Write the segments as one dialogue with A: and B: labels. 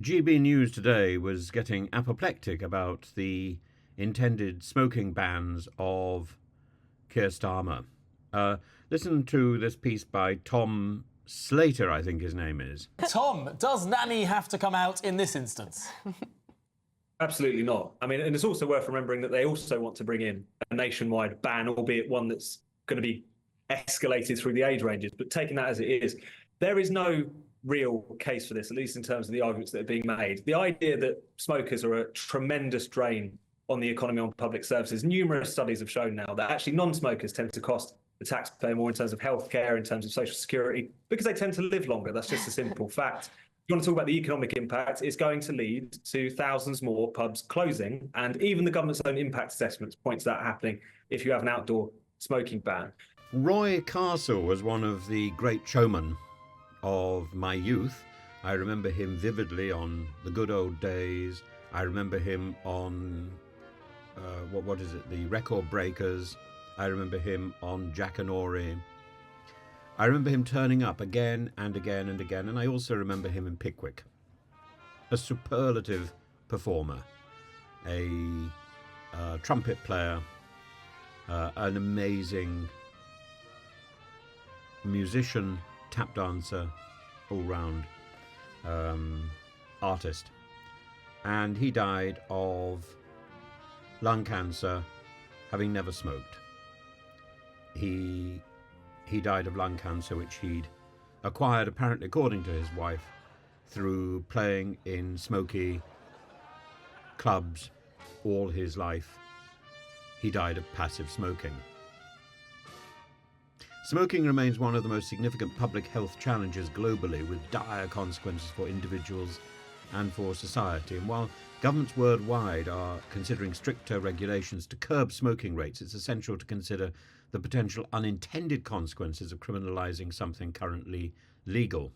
A: GB News today was getting apoplectic about the intended smoking bans of Keir Starmer. Uh, Listen to this piece by Tom Slater, I think his name is.
B: Tom, does Nanny have to come out in this instance?
C: Absolutely not. I mean, and it's also worth remembering that they also want to bring in a nationwide ban, albeit one that's going to be escalated through the age ranges. But taking that as it is, there is no real case for this, at least in terms of the arguments that are being made. The idea that smokers are a tremendous drain on the economy, on public services, numerous studies have shown now that actually non-smokers tend to cost the taxpayer more in terms of healthcare, in terms of social security, because they tend to live longer. That's just a simple fact. You want to talk about the economic impact, it's going to lead to thousands more pubs closing. And even the government's own impact assessments points to that happening if you have an outdoor smoking ban.
A: Roy Castle was one of the great showmen of my youth. I remember him vividly on The Good Old Days. I remember him on, what is it, The Record Breakers. I remember him on Jack and Ori. I remember him turning up again and again and again, and I also remember him in Pickwick. A superlative performer, a trumpet player, an amazing musician, tap dancer, all-round artist. And he died of lung cancer, having never smoked. He died of lung cancer, which he'd acquired, apparently, according to his wife, through playing in smoky clubs all his life. He died of passive smoking. Smoking remains one of the most significant public health challenges globally, with dire consequences for individuals and for society. And while governments worldwide are considering stricter regulations to curb smoking rates, it's essential to consider the potential unintended consequences of criminalising something currently legal.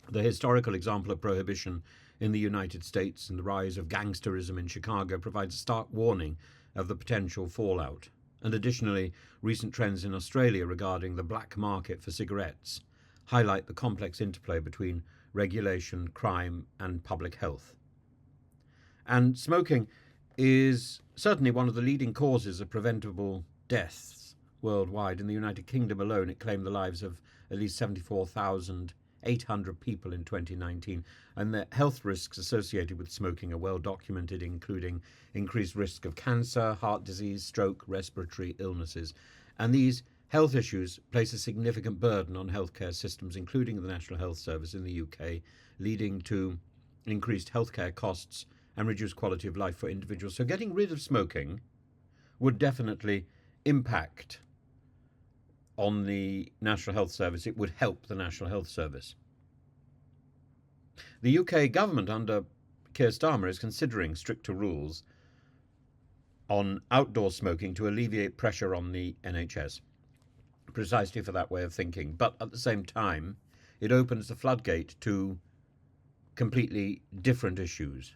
A: The historical example of prohibition in the United States and the rise of gangsterism in Chicago provides a stark warning of the potential fallout. And additionally, recent trends in Australia regarding the black market for cigarettes highlight the complex interplay between regulation, crime, and public health. And smoking is certainly one of the leading causes of preventable deaths worldwide. In the United Kingdom alone, it claimed the lives of at least 74,800 people in 2019, and the health risks associated with smoking are well documented, including increased risk of cancer, heart disease, stroke, respiratory illnesses. And these health issues place a significant burden on healthcare systems, including the National Health Service in the UK, leading to increased healthcare costs and reduced quality of life for individuals. So getting rid of smoking would definitely impact on the National Health Service. It would help the National Health Service. The UK government under Keir Starmer is considering stricter rules on outdoor smoking to alleviate pressure on the NHS, precisely for that way of thinking. But at the same time, it opens the floodgate to completely different issues.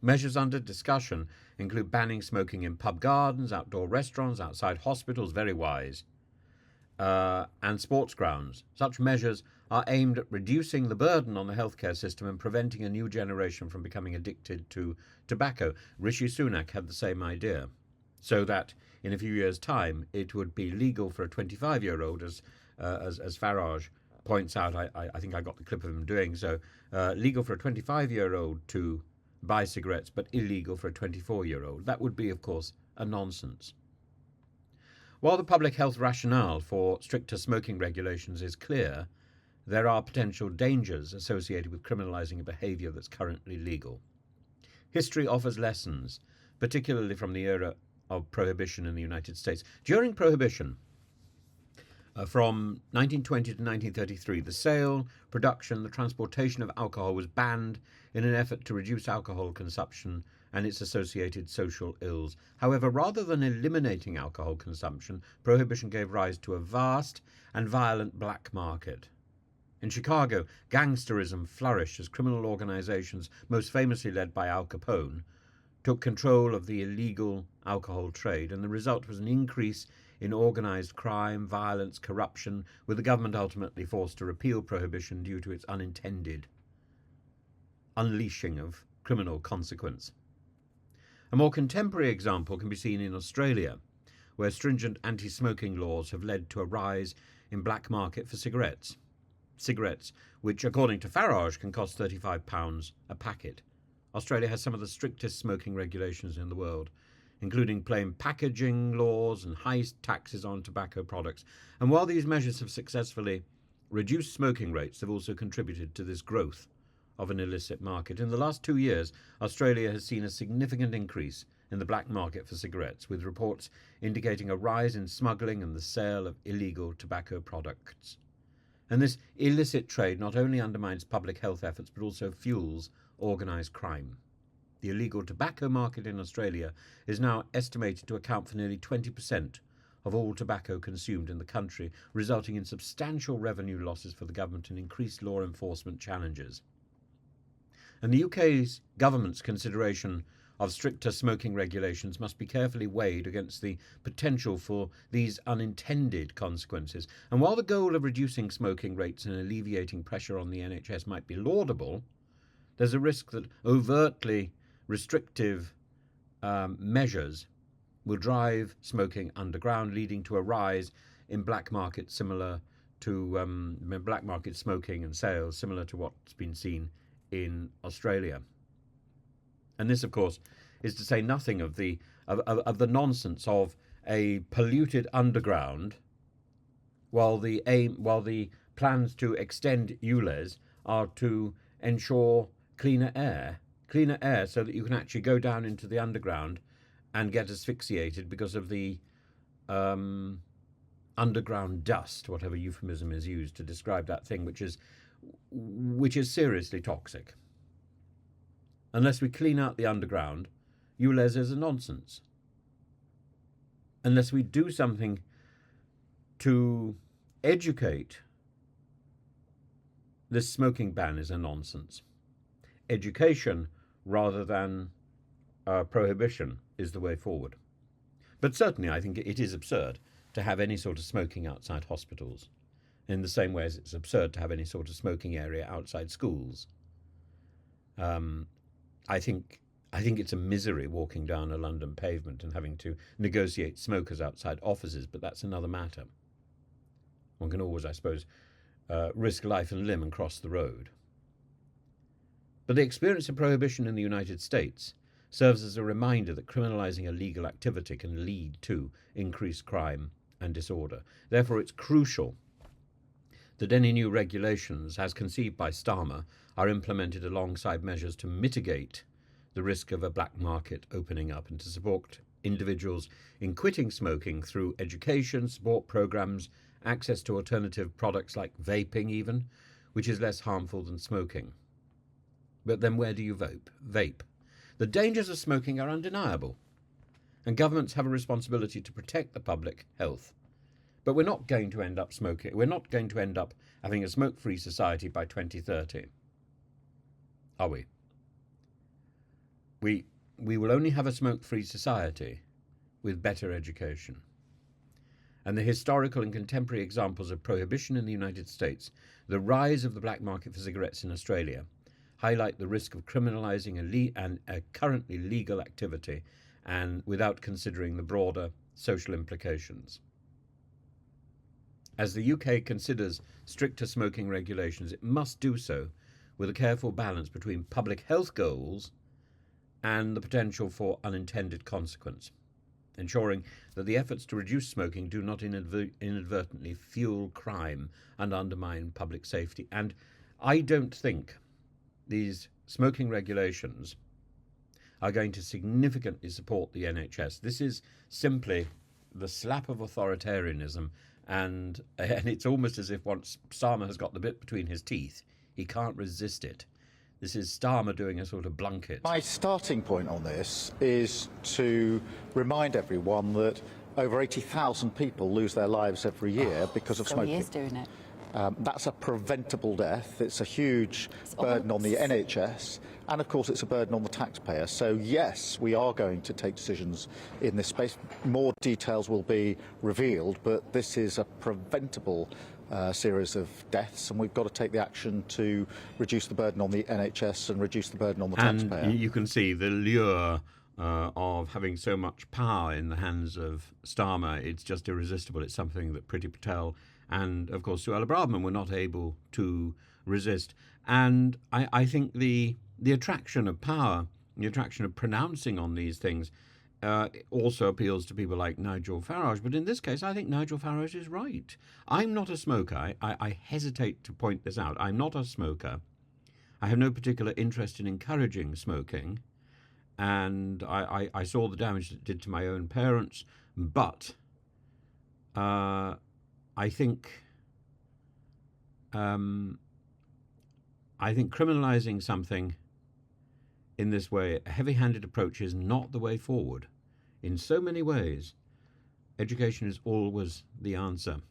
A: Measures under discussion include banning smoking in pub gardens, outdoor restaurants, outside hospitals, very wise, and sports grounds. Such measures are aimed at reducing the burden on the healthcare system and preventing a new generation from becoming addicted to tobacco. Rishi Sunak had the same idea, so that in a few years' time it would be legal for a 25-year-old, as Farage points out. I think I got the clip of him doing so. Legal for a 25-year-old to buy cigarettes, but illegal for a 24-year-old. That would be, of course, a nonsense. While the public health rationale for stricter smoking regulations is clear, there are potential dangers associated with criminalising a behaviour that's currently legal. History offers lessons, particularly from the era of prohibition in the United States. During prohibition, from 1920 to 1933, the sale, production, the transportation of alcohol was banned in an effort to reduce alcohol consumption and its associated social ills. However, rather than eliminating alcohol consumption, prohibition gave rise to a vast and violent black market. In Chicago, gangsterism flourished as criminal organizations, most famously led by Al Capone, took control of the illegal alcohol trade, and the result was an increase in organised crime, violence, corruption, with the government ultimately forced to repeal prohibition due to its unintended unleashing of criminal consequence. A more contemporary example can be seen in Australia, where stringent anti-smoking laws have led to a rise in black market for cigarettes. Cigarettes which, according to Farage, can cost £35 a packet. Australia has some of the strictest smoking regulations in the world, including plain packaging laws and high taxes on tobacco products. And while these measures have successfully reduced smoking rates, they've also contributed to this growth of an illicit market. In the last 2 years, Australia has seen a significant increase in the black market for cigarettes, with reports indicating a rise in smuggling and the sale of illegal tobacco products. And this illicit trade not only undermines public health efforts, but also fuels organised crime. The illegal tobacco market in Australia is now estimated to account for nearly 20% of all tobacco consumed in the country, resulting in substantial revenue losses for the government and increased law enforcement challenges. And the UK's government's consideration of stricter smoking regulations must be carefully weighed against the potential for these unintended consequences. And while the goal of reducing smoking rates and alleviating pressure on the NHS might be laudable, there's a risk that overtly restrictive measures will drive smoking underground, leading to a rise in black market similar to black market smoking and sales, similar to what's been seen in Australia. And this, of course, is to say nothing of the nonsense of a polluted underground, while the plans to extend ULEZ are to ensure cleaner air, so that you can actually go down into the underground and get asphyxiated because of the underground dust, whatever euphemism is used to describe that thing, which is seriously toxic. Unless we clean out the underground, ULEZ is a nonsense. Unless we do something to educate, this smoking ban is a nonsense. Education rather than prohibition is the way forward. But certainly I think it is absurd to have any sort of smoking outside hospitals, in the same way as it's absurd to have any sort of smoking area outside schools. I think it's a misery walking down a London pavement and having to negotiate smokers outside offices, but that's another matter. One can always, I suppose, risk life and limb and cross the road. But the experience of prohibition in the United States serves as a reminder that criminalising illegal activity can lead to increased crime and disorder. Therefore, it's crucial that any new regulations, as conceived by Starmer, are implemented alongside measures to mitigate the risk of a black market opening up and to support individuals in quitting smoking through education, support programs, access to alternative products like vaping even, which is less harmful than smoking. But then where do you vape? The dangers of smoking are undeniable, and governments have a responsibility to protect the public health. But we're not going to end up smoking. We're not going to end up having a smoke-free society by 2030, are we? We will only have a smoke-free society with better education. And the historical and contemporary examples of prohibition in the United States, the rise of the black market for cigarettes in Australia, highlight the risk of criminalising a currently legal activity and without considering the broader social implications. As the UK considers stricter smoking regulations, it must do so with a careful balance between public health goals and the potential for unintended consequence, ensuring that the efforts to reduce smoking do not inadvertently fuel crime and undermine public safety. And I don't think these smoking regulations are going to significantly support the NHS. This is simply the slap of authoritarianism, and it's almost as if once Starmer has got the bit between his teeth, he can't resist it. This is Starmer doing a sort of Blunkett.
D: My starting point on this is to remind everyone that over 80,000 people lose their lives every year because of smoking.
E: So he is doing it.
D: That's a preventable death. It's a huge burden on the NHS, and of course it's a burden on the taxpayer. So yes, we are going to take decisions in this space. More details will be revealed, but this is a preventable series of deaths, and we've got to take the action to reduce the burden on the NHS and reduce the burden on the taxpayer.
A: And you can see the lure of having so much power in the hands of Starmer. It's just irresistible. It's something that Priti Patel and, of course, Suella Braverman were not able to resist. And I think the attraction of power, the attraction of pronouncing on these things, also appeals to people like Nigel Farage. But in this case, I think Nigel Farage is right. I'm not a smoker. I hesitate to point this out. I'm not a smoker. I have no particular interest in encouraging smoking. And I saw the damage it did to my own parents. But I think criminalising something in this way, a heavy-handed approach, is not the way forward. In so many ways, education is always the answer.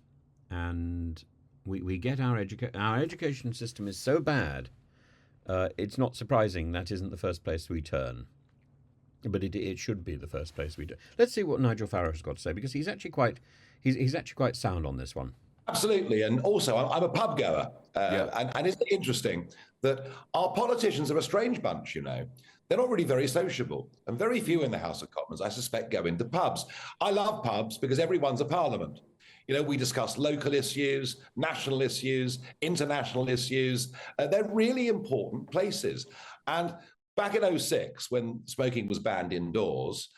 A: And we get our education system is so bad, it's not surprising that isn't the first place we turn. But it should be the first place we do. Let's see what Nigel Farage has got to say, because he's actually quite sound on this one.
E: Absolutely. And also, I'm a pub goer. And isn't it interesting that our politicians are a strange bunch, you know? They're not really very sociable. And very few in the House of Commons, I suspect, go into pubs. I love pubs because everyone's a parliament. You know, we discuss local issues, national issues, international issues. They're really important places. And back in 2006, when smoking was banned indoors,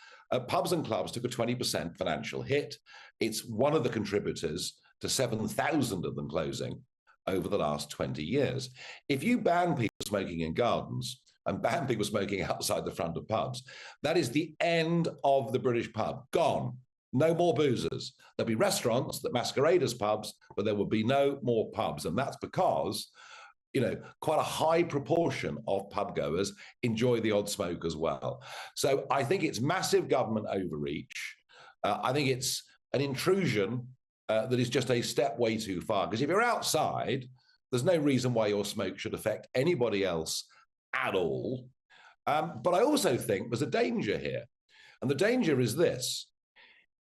E: pubs and clubs took a 20% financial hit. It's one of the contributors to 7,000 of them closing over the last 20 years. If you ban people smoking in gardens and ban people smoking outside the front of pubs, that is the end of the British pub. Gone. No more boozers. There'll be restaurants that masquerade as pubs, but there will be no more pubs. And that's because, you know, quite a high proportion of pub goers enjoy the odd smoke as well. So I think it's massive government overreach. I think it's an intrusion that is just a step way too far. Because if you're outside, there's no reason why your smoke should affect anybody else at all. But I also think there's a danger here. And the danger is this.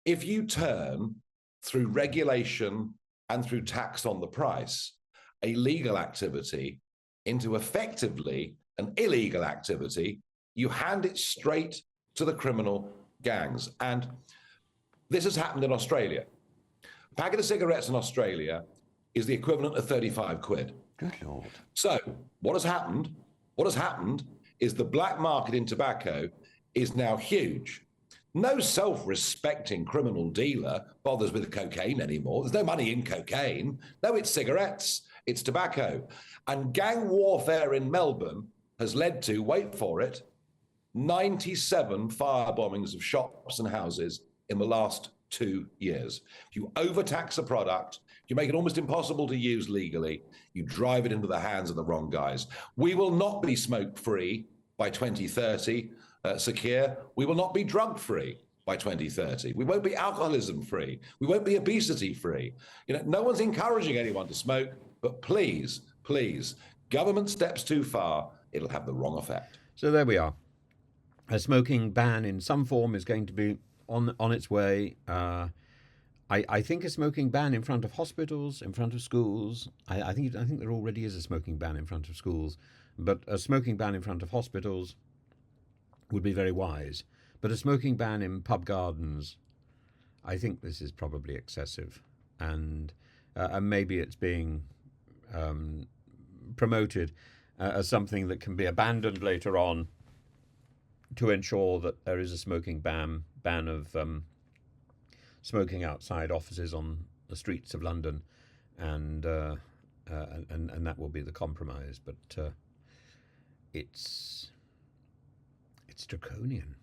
E: If you turn through regulation and through tax on the price, a legal activity into effectively an illegal activity, you hand it straight to the criminal gangs. And this has happened in Australia. A packet of cigarettes in Australia is the equivalent of 35 quid.
F: Good Lord.
E: So what has happened? What has happened is the black market in tobacco is now huge. No self-respecting criminal dealer bothers with cocaine anymore. There's no money in cocaine. No, it's cigarettes, it's tobacco. And gang warfare in Melbourne has led to, wait for it, 97 firebombings of shops and houses in the last 2 years. If you overtax a product, you make it almost impossible to use legally, you drive it into the hands of the wrong guys. We will not be smoke-free by 2030. Sakir, we will not be drug-free by 2030. We won't be alcoholism-free. We won't be obesity-free. You know, no one's encouraging anyone to smoke, but please, please, government steps too far, it'll have the wrong effect.
A: So there we are. A smoking ban in some form is going to be on its way. I think a smoking ban in front of hospitals, in front of schools. I think there already is a smoking ban in front of schools, but a smoking ban in front of hospitals would be very wise. But a smoking ban in pub gardens, I think this is probably excessive, and maybe it's being promoted as something that can be abandoned later on to ensure that there is a smoking ban of smoking outside offices on the streets of London, and that will be the compromise. But it's draconian.